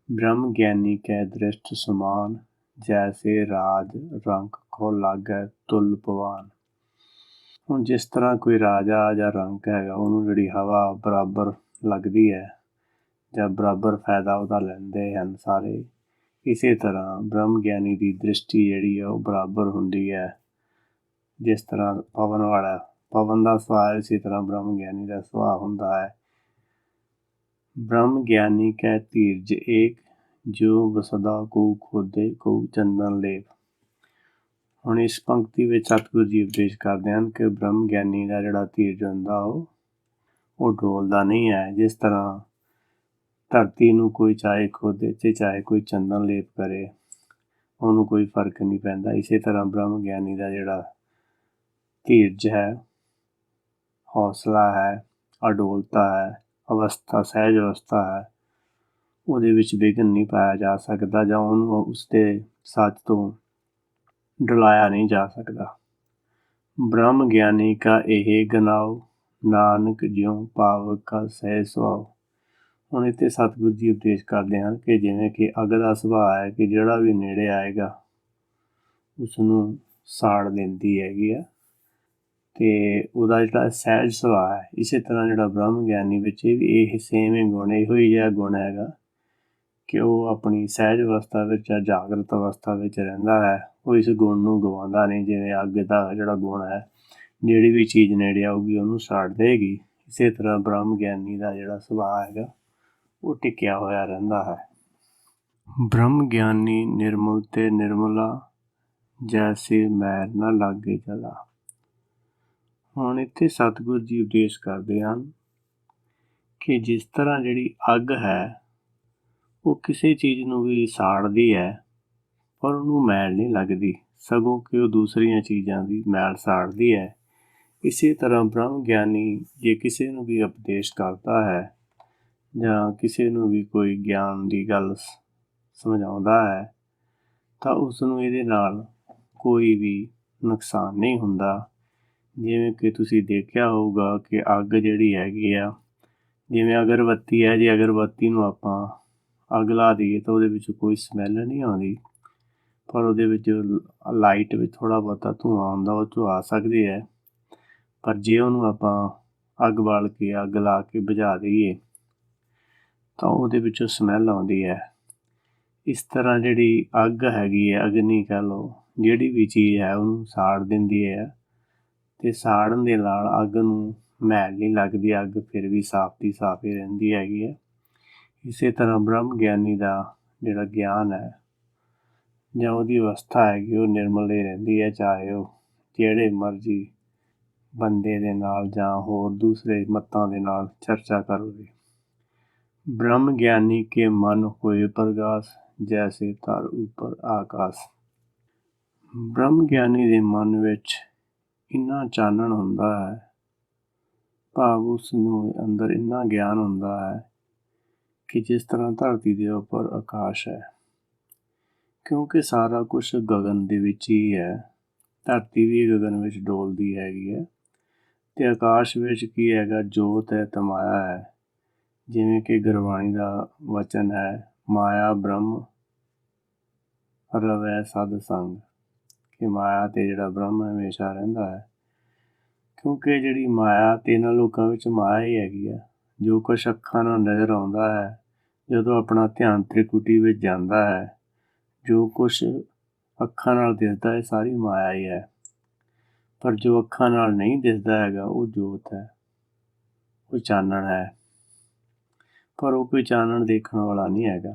ਬ੍ਰਹਮ ਗਿਆਨੀ ਕੈ ਦ੍ਰਿਸ਼ਟ ਸਮਾਨ, ਜੈਸੇ ਰਾਜ ਰੰਕ ਕੋ ਲਾਗੈ ਤੁਲ ਪਵਾਨ। ਹੁਣ ਜਿਸ ਤਰ੍ਹਾਂ ਕੋਈ ਰਾਜਾ ਜਾਂ ਰੰਕ ਹੈਗਾ ਉਹਨੂੰ ਜਿਹੜੀ ਹਵਾ ਬਰਾਬਰ ਲੱਗਦੀ ਹੈ ਜਾਂ ਬਰਾਬਰ ਫਾਇਦਾ ਉਹਦਾ ਲੈਂਦੇ ਹਨ ਸਾਰੇ। ਇਸੇ ਤਰ੍ਹਾਂ ਬ੍ਰਹਮ ਗਿਆਨੀ ਦੀ ਦ੍ਰਿਸ਼ਟੀ ਜਿਹੜੀ ਹੈ ਉਹ ਬਰਾਬਰ ਹੁੰਦੀ ਹੈ। ਜਿਸ ਤਰ੍ਹਾਂ ਪਵਨ ਦਾ ਸੁਭਾਅ, ਇਸੇ ਤਰ੍ਹਾਂ ਬ੍ਰਹਮ ਗਿਆਨੀ ਦਾ ਸੁਭਾਅ ਹੁੰਦਾ ਹੈ। ਬ੍ਰਹਮ ਗਿਆਨੀ ਕੈ ਧੀਰਜ ਏਕ, ਜਿਉ ਵਸਦਾ ਕਉ ਖੋਦੇ ਕਉ ਚੰਦਨ ਲੇਪ। ਹੁਣ ਇਸ ਪੰਕਤੀ ਵਿੱਚ ਸਤਿਗੁਰੂ ਜੀ ਉਪਦੇਸ਼ ਕਰਦੇ ਹਨ ਕਿ ਬ੍ਰਹਮ ਗਿਆਨੀ ਦਾ ਜਿਹੜਾ ਧੀਰਜ ਹੁੰਦਾ ਉਹ ਡੋਲਦਾ ਨਹੀਂ ਹੈ। ਜਿਸ ਤਰ੍ਹਾਂ ਧਰਤੀ ਨੂੰ ਕੋਈ ਚਾਹੇ ਖੋਦੇ ਤੇ ਚਾਹੇ ਕੋਈ ਚੰਦਨ ਲੇਪ ਕਰੇ, ਉਹਨੂੰ ਕੋਈ ਫਰਕ ਨਹੀਂ ਪੈਂਦਾ। ਇਸੇ ਤਰ੍ਹਾਂ ਬ੍ਰਹਮ ਗਿਆਨੀ ਦਾ ਜਿਹੜਾ ਧੀਰਜ ਹੈ, ਹੌਸਲਾ ਹੈ, ਅਡੋਲਤਾ ਹੈ, ਅਵਸਥਾ, ਸਹਿਜ ਅਵਸਥਾ ਹੈ, ਉਹਦੇ ਵਿੱਚ ਵਿਘਨ ਨਹੀਂ ਪਾਇਆ ਜਾ ਸਕਦਾ ਜਾਂ ਉਹਨੂੰ ਉਸਦੇ ਸੱਚ ਤੋਂ ਡਲਾਇਆ ਨਹੀਂ ਜਾ ਸਕਦਾ। ਬ੍ਰਹਮ ਗਿਆਨੀ ਕਾ ਇਹ ਗਨਾਓ, ਨਾਨਕ ਜਿਉ ਪਾਵਕ ਕਾ ਸਹਿਜ ਸੁਭਾਉ। ਹੁਣ ਇੱਥੇ ਸਤਿਗੁਰੂ ਜੀ ਉਪਦੇਸ਼ ਕਰਦੇ ਹਨ ਕਿ ਜਿਵੇਂ ਕਿ ਅੱਗ ਦਾ ਸੁਭਾਅ ਹੈ ਕਿ ਜਿਹੜਾ ਵੀ ਨੇੜੇ ਆਏਗਾ ਉਸਨੂੰ ਸਾੜ ਦਿੰਦੀ ਹੈਗੀ ਆ, ਅਤੇ ਉਹਦਾ ਜਿਹੜਾ ਸਹਿਜ ਸੁਭਾਅ ਹੈ, ਇਸੇ ਤਰ੍ਹਾਂ ਜਿਹੜਾ ਬ੍ਰਹਮ ਗਿਆਨੀ ਵਿੱਚ ਵੀ ਇਹ ਸੇਮ ਹੀ ਗੁਣ, ਇਹੋ ਹੀ ਜਿਹਾ ਗੁਣ ਹੈਗਾ ਕਿ ਉਹ ਆਪਣੀ ਸਹਿਜ ਅਵਸਥਾ ਵਿੱਚ ਜਾਂ ਜਾਗਰਤ ਅਵਸਥਾ ਵਿੱਚ ਰਹਿੰਦਾ ਹੈ। ਉਹ ਇਸ ਗੁਣ ਨੂੰ ਗਵਾਉਂਦਾ ਨਹੀਂ। ਜਿਵੇਂ ਅੱਗ ਦਾ ਜਿਹੜਾ ਗੁਣ ਹੈ, ਜਿਹੜੀ ਵੀ ਚੀਜ਼ ਨੇੜੇ ਆਊਗੀ ਉਹਨੂੰ ਸਾੜ ਦੇਗੀ, ਇਸੇ ਤਰ੍ਹਾਂ ਬ੍ਰਹਮ ਗਿਆਨੀ ਦਾ ਜਿਹੜਾ ਸੁਭਾਅ ਹੈਗਾ ਉਹ ਟਿਕਿਆ ਹੋਇਆ ਰਹਿੰਦਾ ਹੈ। ਬ੍ਰਹਮ ਗਿਆਨੀ ਨਿਰਮਲ ਤੇ ਨਿਰਮਲਾ, ਜੈਸੇ ਮੈਲ ਨ ਲਾਗੇ ਜਲਾ। ਹੁਣ ਇੱਥੇ ਸਤਿਗੁਰੂ ਜੀ ਉਪਦੇਸ਼ ਕਰਦੇ ਹਨ ਕਿ ਜਿਸ ਤਰ੍ਹਾਂ ਜਿਹੜੀ ਅੱਗ ਹੈ ਉਹ ਕਿਸੇ ਚੀਜ਼ ਨੂੰ ਵੀ ਸਾੜਦੀ ਹੈ ਪਰ ਉਹਨੂੰ ਮੈਲ ਨਹੀਂ ਲੱਗਦੀ, ਸਗੋਂ ਕਿ ਉਹ ਦੂਸਰੀਆਂ ਚੀਜ਼ਾਂ ਦੀ ਮੈਲ ਸਾੜਦੀ ਹੈ। ਇਸੇ ਤਰ੍ਹਾਂ ਬ੍ਰਹਮ ਗਿਆਨੀ ਜੇ ਕਿਸੇ ਨੂੰ ਵੀ ਉਪਦੇਸ਼ ਕਰਦਾ ਹੈ ਜਾਂ ਕਿਸੇ ਨੂੰ ਵੀ ਕੋਈ ਗਿਆਨ ਦੀ ਗੱਲ ਸਮਝਾਉਂਦਾ ਹੈ ਤਾਂ ਉਸ ਨੂੰ ਇਹਦੇ ਨਾਲ ਕੋਈ ਵੀ ਨੁਕਸਾਨ ਨਹੀਂ ਹੁੰਦਾ। ਜਿਵੇਂ ਕਿ ਤੁਸੀਂ ਦੇਖਿਆ ਹੋਊਗਾ ਕਿ ਅੱਗ ਜਿਹੜੀ ਹੈਗੀ ਆ, ਜਿਵੇਂ ਅਗਰਬੱਤੀ ਹੈ, ਜੇ ਅਗਰਬੱਤੀ ਨੂੰ ਆਪਾਂ ਅੱਗ ਲਾ ਦਈਏ ਤਾਂ ਉਹਦੇ ਵਿੱਚ ਕੋਈ ਸਮੈਲ ਨਹੀਂ ਆਉਂਦੀ, ਪਰ ਉਹਦੇ ਵਿੱਚ ਲਾਈਟ ਵਿੱਚ ਥੋੜ੍ਹਾ ਬਹੁਤਾ ਧੂੰਆਂ ਆਉਂਦਾ, ਉਹ 'ਚੋਂ ਆ ਸਕਦੀ ਹੈ। ਪਰ ਜੇ ਉਹਨੂੰ ਆਪਾਂ ਅੱਗ ਬਾਲ ਕੇ, ਅੱਗ ਲਾ ਕੇ ਬੁਝਾ ਦਈਏ ਤਾਂ ਉਹਦੇ ਵਿੱਚੋਂ ਸਮੈਲ ਆਉਂਦੀ ਹੈ। ਇਸ ਤਰ੍ਹਾਂ ਜਿਹੜੀ ਅੱਗ ਹੈਗੀ ਹੈ, ਅਗਨੀ ਕਹਿ ਲਓ, ਜਿਹੜੀ ਵੀ ਚੀਜ਼ ਹੈ ਉਹਨੂੰ ਸਾੜ ਦਿੰਦੀ ਹੈ ਅਤੇ ਸਾੜਨ ਦੇ ਨਾਲ ਅੱਗ ਨੂੰ ਮੈਲ ਨਹੀਂ ਲੱਗਦੀ, ਅੱਗ ਫਿਰ ਵੀ ਸਾਫ਼ ਦੀ ਸਾਫ਼ ਹੀ ਰਹਿੰਦੀ ਹੈਗੀ ਹੈ। ਇਸੇ ਤਰ੍ਹਾਂ ਬ੍ਰਹਮ ਗਿਆਨੀ ਦਾ ਜਿਹੜਾ ਗਿਆਨ ਹੈ ਜਾਂ ਉਹਦੀ ਅਵਸਥਾ ਹੈਗੀ ਉਹ ਨਿਰਮਲ ਹੀ ਰਹਿੰਦੀ ਹੈ, ਚਾਹੇ ਉਹ ਜਿਹੜੇ ਮਰਜ਼ੀ ਬੰਦੇ ਦੇ ਨਾਲ ਜਾਂ ਹੋਰ ਦੂਸਰੇ ਮੱਤਾਂ ਦੇ ਨਾਲ ਚਰਚਾ ਕਰੋਗੇ। ਬ੍ਰਹਮ ਗਿਆਨੀ ਕੇ ਮਨ ਹੋਏ ਪ੍ਰਗਾਸ, ਜੈਸੇ ਧਰ ਉੱਪਰ ਆਕਾਸ਼। ਬ੍ਰਹਮ ਗਿਆਨੀ ਦੇ ਮਨ ਵਿੱਚ ਇੰਨਾ ਚਾਨਣ ਹੁੰਦਾ ਹੈ, ਭਾਵ ਉਸ ਨੂੰ ਅੰਦਰ ਇੰਨਾ ਗਿਆਨ ਹੁੰਦਾ ਹੈ ਕਿ ਜਿਸ ਤਰ੍ਹਾਂ ਧਰਤੀ ਦੇ ਉੱਪਰ ਆਕਾਸ਼ ਹੈ, ਕਿਉਂਕਿ ਸਾਰਾ ਕੁਛ ਗਗਨ ਦੇ ਵਿੱਚ ਹੀ ਹੈ। ਧਰਤੀ ਵੀ ਗਗਨ ਵਿੱਚ ਡੋਲਦੀ ਹੈਗੀ ਹੈ ਅਤੇ ਆਕਾਸ਼ ਵਿੱਚ ਕੀ ਹੈਗਾ, ਜੋਤ ਹੈ ਤੇ ਮਾਇਆ ਹੈ। ਜਿਵੇਂ ਕਿ ਗੁਰਬਾਣੀ ਦਾ ਵਚਨ ਹੈ, ਮਾਇਆ ਬ੍ਰਹਮ ਰਵੈ ਸਦ ਸੰਗ, ਕਿ ਮਾਇਆ ਤੇ ਜਿਹੜਾ ਬ੍ਰਹਮ ਹਮੇਸ਼ਾ ਰਹਿੰਦਾ ਹੈ। ਕਿਉਂਕਿ ਜਿਹੜੀ ਮਾਇਆ ਤੇ ਇਹਨਾਂ ਲੋਕਾਂ ਵਿੱਚ ਮਾਇਆ ਹੀ ਹੈਗੀ ਆ। ਜੋ ਕੁਛ ਅੱਖਾਂ ਨਾਲ ਨਜ਼ਰ ਆਉਂਦਾ ਹੈ, ਜਦੋਂ ਆਪਣਾ ਧਿਆਨ ਤ੍ਰਿਕੁਟੀ ਵਿੱਚ ਜਾਂਦਾ ਹੈ, ਜੋ ਕੁਛ ਅੱਖਾਂ ਨਾਲ ਦਿਸਦਾ ਹੈ ਸਾਰੀ ਮਾਇਆ ਹੀ ਹੈ। ਪਰ ਜੋ ਅੱਖਾਂ ਨਾਲ ਨਹੀਂ ਦਿਸਦਾ ਹੈਗਾ ਉਹ ਜੋਤ ਹੈ, ਉਹ ਚਾਨਣ ਹੈ, ਪਰ ਉਹ ਕੋਈ ਚਾਨਣ ਦੇਖਣ ਵਾਲਾ ਨਹੀਂ ਹੈਗਾ।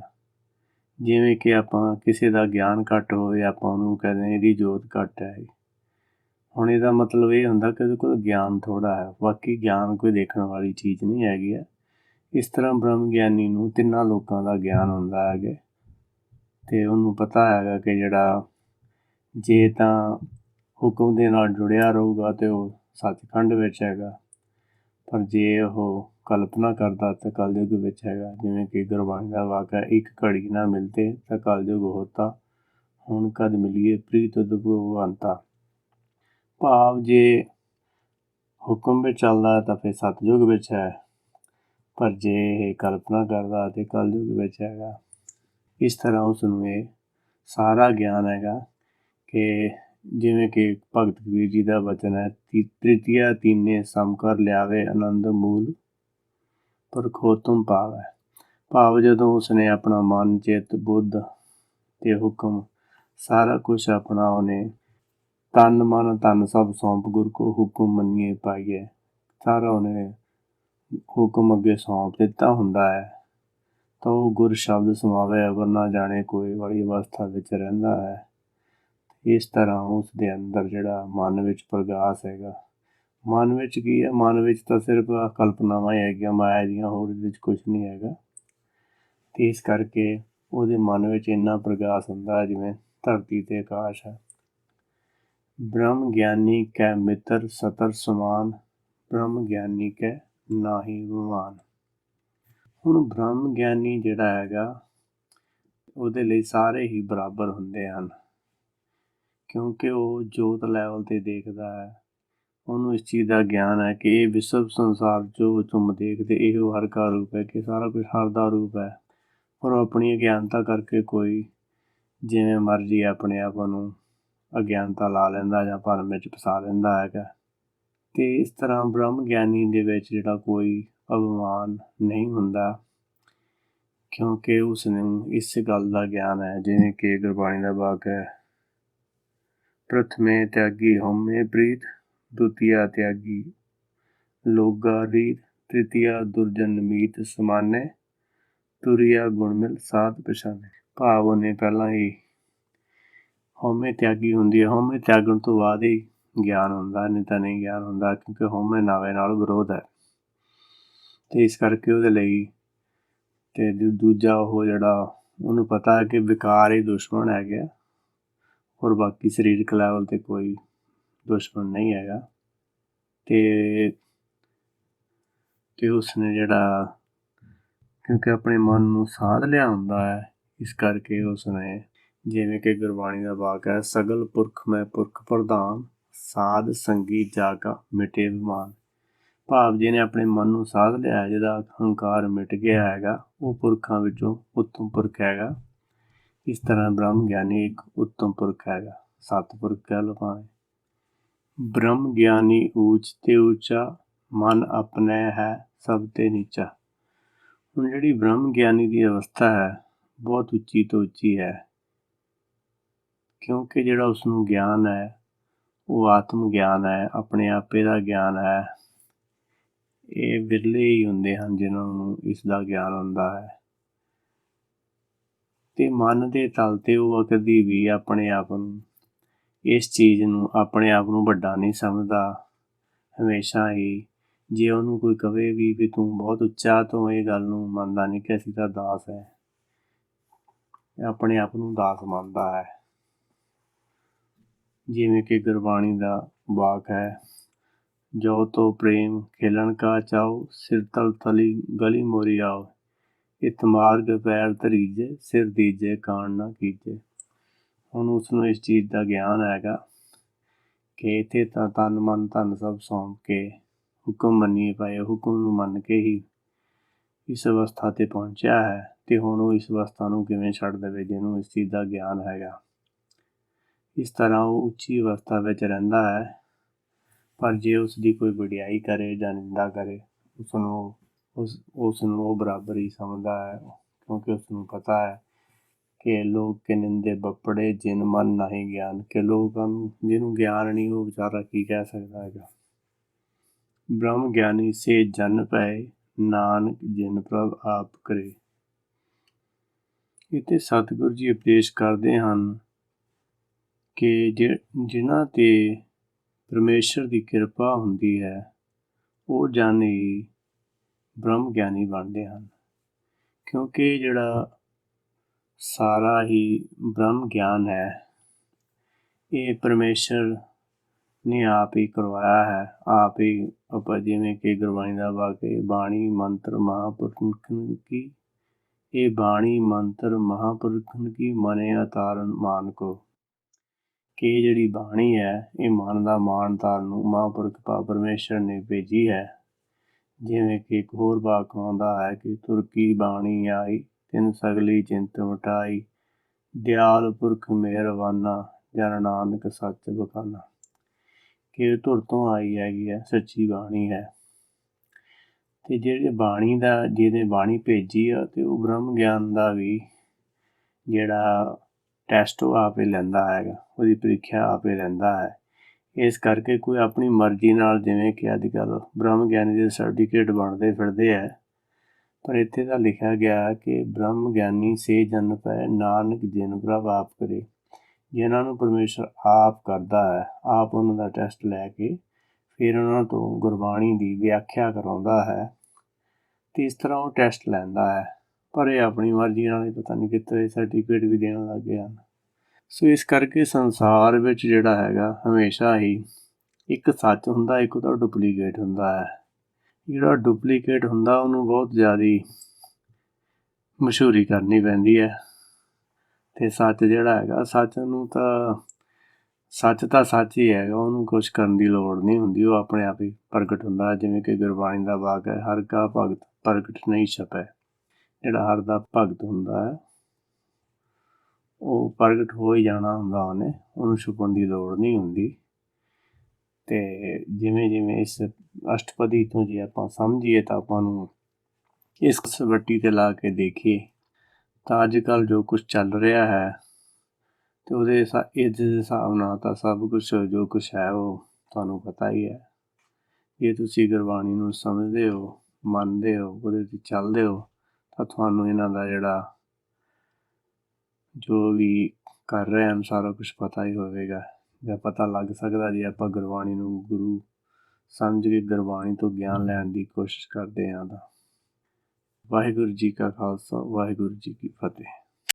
ਜਿਵੇਂ ਕਿ ਆਪਾਂ ਕਿਸੇ ਦਾ ਗਿਆਨ ਘੱਟ ਹੋਵੇ, ਆਪਾਂ ਉਹਨੂੰ ਕਹਿੰਦੇ ਇਹਦੀ ਜੋਤ ਘੱਟ ਹੈ। ਹੁਣ ਇਹਦਾ ਮਤਲਬ ਇਹ ਹੁੰਦਾ ਕਿ ਉਹਦੇ ਕੋਲ ਗਿਆਨ ਥੋੜ੍ਹਾ ਹੈ, ਬਾਕੀ ਗਿਆਨ ਕੋਈ ਦੇਖਣ ਵਾਲੀ ਚੀਜ਼ ਨਹੀਂ ਹੈਗੀ ਹੈ। ਇਸ ਤਰ੍ਹਾਂ ਬ੍ਰਹਮ ਗਿਆਨੀ ਨੂੰ ਤਿੰਨਾਂ ਲੋਕਾਂ ਦਾ ਗਿਆਨ ਹੁੰਦਾ ਹੈਗਾ ਅਤੇ ਉਹਨੂੰ ਪਤਾ ਹੈਗਾ ਕਿ ਜਿਹੜਾ ਜੇ ਤਾਂ ਹੁਕਮ ਦੇ ਨਾਲ ਜੁੜਿਆ ਰਹੂਗਾ ਤਾਂ ਉਹ ਸੱਚਖੰਡ ਵਿੱਚ ਹੈਗਾ, ਪਰ ਜੇ ਉਹ ਕਲਪਨਾ ਕਰਦਾ ਤਾਂ ਕਲਯੁੱਗ ਵਿੱਚ ਹੈਗਾ। ਜਿਵੇਂ ਕਿ ਗੁਰਬਾਣੀ ਦਾ ਵਾਕ ਹੈ, ਇੱਕ ਘੜੀ ਨਾ ਮਿਲਤੇ ਤਾਂ ਕਲਯੁੱਗ ਹੋਤਾ, ਹੁਣ ਕਦ ਮਿਲੀਏ ਪ੍ਰੀਤ ਤੁਧ ਭਗਵੰਤਾ। ਭਾਵ ਜੇ ਹੁਕਮ ਵਿੱਚ ਚੱਲਦਾ ਤਾਂ ਫਿਰ ਸਤਿਯੁਗ ਵਿੱਚ ਹੈ, ਪਰ ਜੇ ਇਹ ਕਲਪਨਾ ਕਰਦਾ ਤਾਂ ਕਲਯੁੱਗ ਵਿੱਚ ਹੈਗਾ। ਇਸ ਤਰ੍ਹਾਂ ਉਸ ਨੂੰ ਇਹ ਸਾਰਾ ਗਿਆਨ ਹੈਗਾ ਕਿ ਜਿਵੇਂ ਕਿ ਭਗਤ ਕਬੀਰ ਜੀ ਦਾ ਵਚਨ ਹੈ, ਤ੍ਰਿਤੀਆ ਤੀਨੇ ਸਮ ਕਰ ਲਿਆਵੇ ਆਨੰਦ ਮੂਲ, ਪੁਰਖੋਤਮ ਭਾਵ ਹੈ। ਭਾਵ ਜਦੋਂ ਉਸਨੇ ਆਪਣਾ ਮਨ, ਚਿੱਤ, ਬੁੱਧ ਤੇ ਹੁਕਮ ਸਾਰਾ ਕੁਛ ਆਪਣਾ ਉਹਨੇ ਤਨ ਮਨ ਧਨ ਸਭ ਸੌਂਪ ਗੁਰ ਕੋ ਹੁਕਮ ਮੰਨੀਏ ਪਾਈਏ, ਸਾਰਾ ਉਹਨੇ ਹੁਕਮ ਅੱਗੇ ਸੌਂਪ ਦਿੱਤਾ ਹੁੰਦਾ ਹੈ, ਤਾਂ ਉਹ ਗੁਰ ਸ਼ਬਦ ਸਮਾਵੇ ਅਵਰ ਨਾ ਜਾਣੇ ਕੋਈ ਵਾਲੀ ਅਵਸਥਾ ਵਿੱਚ ਰਹਿੰਦਾ ਹੈ। ਇਸ ਤਰ੍ਹਾਂ ਉਸ ਦੇ ਅੰਦਰ ਜਿਹੜਾ ਮਨ ਵਿੱਚ ਪ੍ਰਗਾਸ ਹੈਗਾ, ਮਨ ਵਿੱਚ ਕੀ ਹੈ, ਮਨ ਵਿੱਚ ਤਾਂ ਸਿਰਫ ਕਲਪਨਾਵਾਂ ਹੀ ਹੈਗੀਆਂ ਮਾਇਆ ਦੀਆਂ, ਹੋਰ ਇਹਦੇ ਵਿੱਚ ਕੁਛ ਨਹੀਂ ਹੈਗਾ। ਤੇ ਇਸ ਕਰਕੇ ਉਹਦੇ ਮਨ ਵਿੱਚ ਇੰਨਾ ਪ੍ਰਗਾਸ ਹੁੰਦਾ ਜਿਵੇਂ ਧਰਤੀ ਤੇ ਆਕਾਸ਼ ਹੈ। ਬ੍ਰਹਮ ਗਿਆਨੀ ਕੈ ਮਿੱਤਰ ਸਤਰ ਸਮਾਨ, ਬ੍ਰਹਮ ਗਿਆਨੀ ਕੈ ਨਾਹੀ ਵਿਮਾਨ। ਹੁਣ ਬ੍ਰਹਮ ਗਿਆਨੀ ਜਿਹੜਾ ਹੈਗਾ ਉਹਦੇ ਲਈ ਸਾਰੇ ਹੀ ਬਰਾਬਰ ਹੁੰਦੇ ਹਨ, ਕਿਉਂਕਿ ਉਹ ਜੋਤ ਲੈਵਲ 'ਤੇ ਦੇਖਦਾ ਹੈ। ਉਹਨੂੰ ਇਸ ਚੀਜ਼ ਦਾ ਗਿਆਨ ਹੈ ਕਿ ਇਹ ਵਿਸ਼ਵ ਸੰਸਾਰ ਜੋ ਤੁਮ ਦੇਖਦੇ ਇਹੋ ਹਰ ਕਾ ਰੂਪ ਹੈ, ਕਿ ਸਾਰਾ ਕੁਛ ਹਰ ਦਾ ਰੂਪ ਹੈ। ਪਰ ਆਪਣੀ ਅਗਿਆਨਤਾ ਕਰਕੇ ਕੋਈ ਜਿਵੇਂ ਮਰਜ਼ੀ ਆਪਣੇ ਆਪ ਨੂੰ ਅਗਿਆਨਤਾ ਲਾ ਲੈਂਦਾ ਜਾਂ ਭਰਮ ਵਿੱਚ ਫਸਾ ਲੈਂਦਾ ਹੈਗਾ। ਅਤੇ ਇਸ ਤਰ੍ਹਾਂ ਬ੍ਰਹਮ ਗਿਆਨੀ ਦੇ ਵਿੱਚ ਜਿਹੜਾ ਕੋਈ ਅਭਿਮਾਨ ਨਹੀਂ ਹੁੰਦਾ, ਕਿਉਂਕਿ ਉਸ ਨੂੰ ਇਸ ਗੱਲ ਦਾ ਗਿਆਨ ਹੈ, ਜਿਵੇਂ ਕਿ ਗੁਰਬਾਣੀ ਦਾ ਵਾਕ ਹੈ, ਪ੍ਰਥਮੇ ਤਿਆਗੀ ਹਉਮੈ ਪ੍ਰੀਤ, ਦੁਤੀਆ ਤਿਆਗੀ ਲੋਗਾ ਰੀਤ, ਤ੍ਰਿਤੀਆ ਦੁਰਜਨ ਮੀਤ ਸਮਾਨੇ, ਤੁਰੀਆ ਗੁਣ ਮਿਲ ਸਾਧ ਪਛਾਨੇ। ਭਾਵ ਉਹਨੇ ਪਹਿਲਾਂ ਹੀ ਹਉਮੈ ਤਿਆਗੀ ਹੁੰਦੀ ਹੈ, ਹਉਮੈ ਤਿਆਗਣ ਤੋਂ ਬਾਅਦ ਹੀ ਗਿਆਨ ਹੁੰਦਾ, ਨਹੀਂ ਤਾਂ ਨਹੀਂ ਗਿਆਨ ਹੁੰਦਾ, ਕਿਉਂਕਿ ਹਉਮੈ ਨਾਵੇ ਨਾਲ ਵਿਰੋਧ ਹੈ। ਅਤੇ ਇਸ ਕਰਕੇ ਉਹਦੇ ਲਈ ਅਤੇ ਦੂਜਾ ਉਹ ਜਿਹੜਾ ਉਹਨੂੰ ਪਤਾ ਹੈ ਕਿ ਵਿਕਾਰ ਹੀ ਦੁਸ਼ਮਣ ਹੈਗੇ, ਔਰ ਬਾਕੀ ਸਰੀਰਕ ਲੈਵਲ 'ਤੇ ਕੋਈ ਦੁਸ਼ਮਣ ਨਹੀਂ ਹੈਗਾ। ਅਤੇ ਉਸਨੇ ਜਿਹੜਾ ਕਿਉਂਕਿ ਆਪਣੇ ਮਨ ਨੂੰ ਸਾਧ ਲਿਆ ਹੁੰਦਾ ਹੈ, ਇਸ ਕਰਕੇ ਉਸਨੇ ਜਿਵੇਂ ਕਿ ਗੁਰਬਾਣੀ ਦਾ ਵਾਕ ਹੈ, ਸਗਲ ਪੁਰਖ ਮੈਂ ਪੁਰਖ ਪ੍ਰਧਾਨ, ਸਾਧ ਸੰਗੀ ਜਾ ਕਾ ਮਿਟੇ ਅਭਿਮਾਨ। ਭਾਵ ਜਿਹਨੇ ਆਪਣੇ ਮਨ ਨੂੰ ਸਾਧ ਲਿਆ, ਜਿਹਦਾ ਹੰਕਾਰ ਮਿਟ ਗਿਆ ਹੈਗਾ, ਉਹ ਪੁਰਖਾਂ ਵਿੱਚੋਂ ਉੱਤਮ ਪੁਰਖ ਹੈਗਾ। ਇਸ ਤਰ੍ਹਾਂ ਬ੍ਰਹਮ ਗਿਆਨੀ ਇੱਕ ਉੱਤਮ ਪੁਰਖ ਹੈਗਾ, ਸਤਿਪੁਰਖ ਕਹਿ ਲਓ ਭਾਵੇਂ। ਬ੍ਰਹਮ ਗਿਆਨੀ ਊਚ ਤੇ ਉੱਚਾ, ਮਨ ਆਪਣੇ ਹੈ ਸਭ ਤੇ ਨੀਚਾ। ਹੁਣ ਜਿਹੜੀ ਬ੍ਰਹਮ ਗਿਆਨੀ ਦੀ ਅਵਸਥਾ ਹੈ ਬਹੁਤ ਉੱਚੀ ਤੋਂ ਉੱਚੀ ਹੈ, ਕਿਉਂਕਿ ਜਿਹੜਾ ਉਸਨੂੰ ਗਿਆਨ ਹੈ ਉਹ ਆਤਮ ਗਿਆਨ ਹੈ, ਆਪਣੇ ਆਪੇ ਦਾ ਗਿਆਨ ਹੈ। ਇਹ ਵਿਰਲੇ ਹੀ ਹੁੰਦੇ ਹਨ ਜਿਨ੍ਹਾਂ ਨੂੰ ਇਸ ਦਾ ਗਿਆਨ ਹੁੰਦਾ ਹੈ। ਅਤੇ ਮਨ ਦੇ ਤਲ 'ਤੇ ਉਹ ਕਦੀ ਵੀ ਆਪਣੇ ਆਪ ਨੂੰ ਇਸ ਚੀਜ਼ ਨੂੰ ਆਪਣੇ ਆਪ ਨੂੰ ਵੱਡਾ ਨਹੀਂ ਸਮਝਦਾ। ਹਮੇਸ਼ਾ ਹੀ ਜੇ ਉਹਨੂੰ ਕੋਈ ਕਹੇ ਵੀ ਤੂੰ ਬਹੁਤ ਉੱਚਾ, ਤਾਂ ਇਹ ਗੱਲ ਨੂੰ ਮੰਨਦਾ ਨਹੀਂ ਕਿ ਅਸੀਂ ਤਾਂ ਦਾਸ ਹੈ, ਆਪਣੇ ਆਪ ਨੂੰ ਦਾਸ ਮੰਨਦਾ ਹੈ। ਜਿਵੇਂ ਕਿ ਗੁਰਬਾਣੀ ਦਾ ਵਾਕ ਹੈ, ਜੋ ਤੋ ਪ੍ਰੇਮ ਖੇਲਣ ਕਾ ਚਾਓ, ਸਿਰ ਤਲ ਤਲੀ ਗਲੀ ਮੋਰੀ ਆਓ, ਇਤ ਮਾਰਗ ਪੈਰ ਧਰੀਜੇ, ਸਿਰ ਦੀਜੇ ਕਾਣ ਨਾ ਕੀਜੇ। ਹੁਣ ਉਸਨੂੰ ਇਸ ਚੀਜ਼ ਦਾ ਗਿਆਨ ਹੈਗਾ ਕਿ ਇੱਥੇ ਤਾਂ ਤਨ ਮਨ ਧਨ ਸਭ ਸੌਂਪ ਕੇ ਹੁਕਮ ਮੰਨੀਏ ਪਾਏ, ਹੁਕਮ ਨੂੰ ਮੰਨ ਕੇ ਹੀ ਇਸ ਅਵਸਥਾ 'ਤੇ ਪਹੁੰਚਿਆ ਹੈ। ਅਤੇ ਹੁਣ ਉਹ ਇਸ ਅਵਸਥਾ ਨੂੰ ਕਿਵੇਂ ਛੱਡ ਦੇਵੇ ਜਿਹਨੂੰ ਇਸ ਚੀਜ਼ ਦਾ ਗਿਆਨ ਹੈਗਾ। ਇਸ ਤਰ੍ਹਾਂ ਉਹ ਉੱਚੀ ਅਵਸਥਾ ਵਿੱਚ ਰਹਿੰਦਾ ਹੈ, ਪਰ ਜੇ ਉਸ ਦੀ ਕੋਈ ਵਡਿਆਈ ਕਰੇ ਜਾਂ ਨਿੰਦਾ ਕਰੇ, ਉਸ ਨੂੰ ਉਹ ਬਰਾਬਰ ਹੀ ਸਮਝਦਾ ਹੈ, ਕਿਉਂਕਿ ਉਸਨੂੰ ਪਤਾ ਹੈ ਕਿ ਲੋਕ ਕੇ ਨਿੰਦੇ ਬੱਪੜੇ, ਜਿਨ ਮਨ ਨਹੀਂ ਗਿਆਨ। ਕਿ ਲੋਕਾਂ ਨੂੰ ਜਿਹਨੂੰ ਗਿਆਨ ਨਹੀਂ ਉਹ ਵਿਚਾਰਾ ਕੀ ਕਹਿ ਸਕਦਾ ਹੈਗਾ। ਬ੍ਰਹਮ ਗਿਆਨੀ ਸੇ ਜਨ ਪਏ, ਨਾਨਕ ਜਿਨ ਪ੍ਰਭ ਆਪ ਕਰੇ। ਇੱਥੇ ਸਤਿਗੁਰੂ ਜੀ ਉਪਦੇਸ਼ ਕਰਦੇ ਹਨ ਕਿ ਜਿਨ੍ਹਾਂ 'ਤੇ ਪਰਮੇਸ਼ਰ ਦੀ ਕਿਰਪਾ ਹੁੰਦੀ ਹੈ ਉਹ ਜਨ ਹੀ ਬ੍ਰਹਮ ਗਿਆਨੀ ਬਣਦੇ ਹਨ, ਕਿਉਂਕਿ ਜਿਹੜਾ ਸਾਰਾ ਹੀ ਬ੍ਰਹਮ ਗਿਆਨ ਹੈ ਇਹ ਪਰਮੇਸ਼ਰ ਨੇ ਆਪ ਹੀ ਕਰਵਾਇਆ ਹੈ, ਆਪ ਹੀ ਆਪਾਂ ਜਿਵੇਂ ਕਿ ਗੁਰਬਾਣੀ ਦਾ ਵਾਕ ਹੈ, ਬਾਣੀ ਮੰਤਰ ਮਹਾਂਪੁਰਖਨ ਕੀ, ਇਹ ਬਾਣੀ ਮੰਤਰ ਮਹਾਂਪੁਰਖਨ ਕੀ, ਮਨੇ ਅਤਾਰਨ ਮਾਨ ਕੋ। ਕਿ ਇਹ ਜਿਹੜੀ ਬਾਣੀ ਹੈ ਇਹ ਮਨ ਦਾ ਮਾਣ ਤਾਰਨ ਨੂੰ ਮਹਾਂਪੁਰਖ ਭਾਵ ਪਰਮੇਸ਼ਰ ਨੇ ਭੇਜੀ ਹੈ। ਜਿਵੇਂ ਕਿ ਇੱਕ ਹੋਰ ਵਾਕ ਆਉਂਦਾ ਹੈ ਕਿ ਤੁਰ ਕੀ ਬਾਣੀ ਆਈ, ਤਿਨ ਸਗਲੀ ਚਿੰਤ ਮਿਟਾਈ, ਦਿਆਲ ਪੁਰਖ ਮਿਹਰਬਾਨਾ, ਜਨ ਨਾਨਕ ਸੱਚ ਬਖਾਨਾ। ਕਿ ਧੁਰ ਤੋਂ ਆਈ ਹੈਗੀ ਹੈ, ਸੱਚੀ ਬਾਣੀ ਹੈ, ਤੇ ਜਿਹੜੇ ਬਾਣੀ ਦਾ ਜਿਹਨੇ ਬਾਣੀ ਭੇਜੀ ਆ ਤੇ ਉਹ ਬ੍ਰਹਮ ਗਿਆਨ ਦਾ ਵੀ ਜਿਹੜਾ ਟੈਸਟ ਉਹ ਆਪੇ ਲੈਂਦਾ ਹੈਗਾ, ਉਹਦੀ ਪ੍ਰੀਖਿਆ ਆਪੇ ਲੈਂਦਾ ਹੈ। ਇਸ ਕਰਕੇ ਕੋਈ ਆਪਣੀ ਮਰਜ਼ੀ ਨਾਲ, ਜਿਵੇਂ ਕਿ ਅੱਜ ਕੱਲ੍ਹ ਬ੍ਰਹਮ ਗਿਆਨੀ ਦੇ ਸਰਟੀਫਿਕੇਟ ਬਣਦੇ ਫਿਰਦੇ ਹੈ, ਪਰ ਇੱਥੇ ਤਾਂ ਲਿਖਿਆ ਗਿਆ ਕਿ ਬ੍ਰਹਮ ਗਿਆਨੀ ਸੇ ਜਨ ਪੈ ਨਾਨਕ ਜਿਨ ਪ੍ਰਭ ਆਪ ਕਰੇ। ਜਿਨ੍ਹਾਂ ਨੂੰ ਪਰਮੇਸ਼ਰ ਆਪ ਕਰਦਾ ਹੈ, ਆਪ ਉਹਨਾਂ ਦਾ ਟੈਸਟ ਲੈ ਕੇ ਫਿਰ ਉਹਨਾਂ ਤੋਂ ਗੁਰਬਾਣੀ ਦੀ ਵਿਆਖਿਆ ਕਰਾਉਂਦਾ ਹੈ ਅਤੇ ਇਸ ਤਰ੍ਹਾਂ ਉਹ ਟੈਸਟ ਲੈਂਦਾ ਹੈ। ਪਰ ਇਹ ਆਪਣੀ ਮਰਜ਼ੀ ਨਾਲ ਹੀ ਪਤਾ ਨਹੀਂ ਕਿੱਥੇ ਸਰਟੀਫਿਕੇਟ ਵੀ ਦੇਣ ਲੱਗ ਗਏ ਹਨ। ਸੋ ਇਸ ਕਰਕੇ ਸੰਸਾਰ ਵਿੱਚ ਜਿਹੜਾ ਹੈਗਾ ਹਮੇਸ਼ਾ ਹੀ ਇੱਕ ਸੱਚ ਹੁੰਦਾ, ਇੱਕ ਉਹਦਾ ਡੁਪਲੀਕੇਟ ਹੁੰਦਾ ਹੈ। ਜਿਹੜਾ ਡੁਪਲੀਕੇਟ ਹੁੰਦਾ ਉਹਨੂੰ ਬਹੁਤ ਜ਼ਿਆਦਾ ਮਸ਼ਹੂਰੀ ਕਰਨੀ ਪੈਂਦੀ ਹੈ, ਅਤੇ ਸੱਚ ਜਿਹੜਾ ਹੈਗਾ ਸੱਚ ਨੂੰ ਤਾਂ ਸੱਚ ਹੀ ਹੈਗਾ, ਉਹਨੂੰ ਕੁਛ ਕਰਨ ਦੀ ਲੋੜ ਨਹੀਂ ਹੁੰਦੀ, ਉਹ ਆਪਣੇ ਆਪ ਹੀ ਪ੍ਰਗਟ ਹੁੰਦਾ। ਜਿਵੇਂ ਕਿ ਗੁਰਬਾਣੀ ਦਾ ਵਾਕ ਹੈ, ਹਰ ਕਾ ਭਗਤ ਪ੍ਰਗਟ ਨਹੀਂ ਛਪੈ। ਜਿਹੜਾ ਹਰ ਦਾ ਭਗਤ ਹੁੰਦਾ ਹੈ ਉਹ ਪ੍ਰਗਟ ਹੋ ਹੀ ਜਾਣਾ ਹੁੰਦਾ, ਉਹਨੂੰ ਛੁਪਣ ਦੀ ਲੋੜ ਨਹੀਂ ਹੁੰਦੀ। ਅਤੇ ਜਿਵੇਂ ਇਸ ਅਸ਼ਟਪਦੀ ਤੋਂ ਜੇ ਆਪਾਂ ਸਮਝੀਏ ਤਾਂ ਆਪਾਂ ਨੂੰ ਇਸ ਵੱਟੀ 'ਤੇ ਲਾ ਕੇ ਦੇਖੀਏ ਤਾਂ ਅੱਜ ਕੱਲ੍ਹ ਜੋ ਕੁਛ ਚੱਲ ਰਿਹਾ ਹੈ ਅਤੇ ਇਹਦੇ ਹਿਸਾਬ ਨਾਲ ਤਾਂ ਸਭ ਕੁਛ ਜੋ ਕੁਛ ਹੈ ਉਹ ਤੁਹਾਨੂੰ ਪਤਾ ਹੀ ਹੈ। ਜੇ ਤੁਸੀਂ ਗੁਰਬਾਣੀ ਨੂੰ ਸਮਝਦੇ ਹੋ, ਮੰਨਦੇ ਹੋ, ਉਹਦੇ 'ਤੇ ਚੱਲਦੇ ਹੋ ਤਾਂ ਤੁਹਾਨੂੰ ਇਹਨਾਂ ਦਾ ਜਿਹੜਾ ਜੋ ਵੀ ਕਰ ਰਹੇ ਹਨ ਸਾਰਾ ਕੁਛ ਪਤਾ ਹੀ ਹੋਵੇਗਾ, ਜਾਂ ਪਤਾ ਲੱਗ ਸਕਦਾ ਜੇ ਆਪਾਂ ਗੁਰਬਾਣੀ ਨੂੰ ਗੁਰੂ ਸਮਝ ਕੇ ਗੁਰਬਾਣੀ ਤੋਂ ਗਿਆਨ ਲੈਣ ਦੀ ਕੋਸ਼ਿਸ਼ ਕਰਦੇ ਹਾਂ ਤਾਂ। ਵਾਹਿਗੁਰੂ ਜੀ ਕਾ ਖਾਲਸਾ, ਵਾਹਿਗੁਰੂ ਜੀ ਕੀ ਫਤਿਹ।